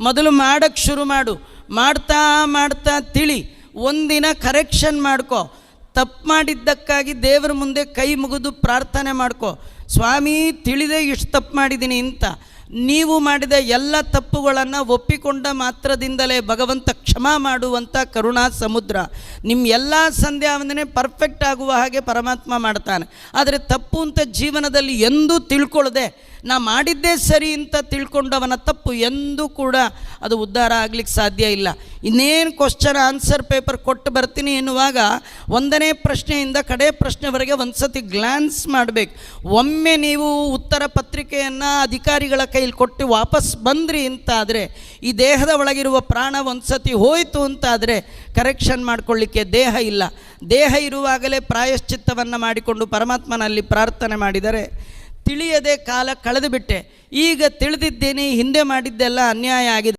ಮೊದಲು ಮಾಡೋಕ್ಕೆ ಶುರು ಮಾಡು. ಮಾಡ್ತಾ ಮಾಡ್ತಾ ತಿಳಿ. ಒಂದಿನ ಕರೆಕ್ಷನ್ ಮಾಡ್ಕೊ. ತಪ್ಪು ಮಾಡಿದ್ದಕ್ಕಾಗಿ ದೇವರ ಮುಂದೆ ಕೈ ಮುಗಿದು ಪ್ರಾರ್ಥನೆ ಮಾಡ್ಕೊ, ಸ್ವಾಮಿ ತಿಳಿದೇ ಇಷ್ಟು ತಪ್ಪು ಮಾಡಿದ್ದೀನಿ ಅಂತ. ನೀವು ಮಾಡಿದ ಎಲ್ಲ ತಪ್ಪುಗಳನ್ನು ಒಪ್ಪಿಕೊಂಡ ಮಾತ್ರದಿಂದಲೇ ಭಗವಂತ ಕ್ಷಮಾ ಮಾಡುವಂಥ ಕರುಣಾ ಸಮುದ್ರ. ನಿಮ್ಮ ಎಲ್ಲ ಸಂಧ್ಯಾ ವಂದನೆ ಪರ್ಫೆಕ್ಟ್ ಆಗುವ ಹಾಗೆ ಪರಮಾತ್ಮ ಮಾಡ್ತಾನೆ. ಆದರೆ ತಪ್ಪು ಅಂತ ಜೀವನದಲ್ಲಿ ಎಂದೂ ತಿಳ್ಕೊಳ್ಳದೆ ನಾ ಮಾಡಿದ್ದೇ ಸರಿ ಅಂತ ತಿಳ್ಕೊಂಡವನ ತಪ್ಪು ಎಂದೂ ಕೂಡ ಅದು ಉದ್ಧಾರ ಆಗಲಿಕ್ಕೆ ಸಾಧ್ಯ ಇಲ್ಲ. ಇನ್ನೇನು ಕ್ವಶ್ಚನ್ ಆನ್ಸರ್ ಪೇಪರ್ ಕೊಟ್ಟು ಬರ್ತೀನಿ ಎನ್ನುವಾಗ ಒಂದನೇ ಪ್ರಶ್ನೆಯಿಂದ ಕಡೆ ಪ್ರಶ್ನೆವರೆಗೆ ಒಂದು ಸತಿ ಗ್ಲಾನ್ಸ್ ಮಾಡಬೇಕು. ಒಮ್ಮೆ ನೀವು ಉತ್ತರ ಪತ್ರಿಕೆಯನ್ನು ಅಧಿಕಾರಿಗಳ ಕೈಲಿ ಕೊಟ್ಟು ವಾಪಸ್ ಬಂದ್ರಿ ಅಂತಾದರೆ, ಈ ದೇಹದ ಒಳಗಿರುವ ಪ್ರಾಣ ಒಂದು ಸತಿ ಹೋಯಿತು ಅಂತಾದರೆ ಕರೆಕ್ಷನ್ ಮಾಡಿಕೊಳ್ಳಿಕ್ಕೆ ದೇಹ ಇಲ್ಲ. ದೇಹ ಇರುವಾಗಲೇ ಪ್ರಾಯಶ್ಚಿತ್ತವನ್ನು ಮಾಡಿಕೊಂಡು ಪರಮಾತ್ಮನಲ್ಲಿ ಪ್ರಾರ್ಥನೆ ಮಾಡಿದರೆ ತಿಳಿಯದೆ ಕಾಲ ಕಳೆದು ಬಿಟ್ಟೆ, ಈಗ ತಿಳಿದಿದ್ದೇನೆ, ಹಿಂದೆ ಮಾಡಿದ್ದೆಲ್ಲ ಅನ್ಯಾಯ ಆಗಿದೆ.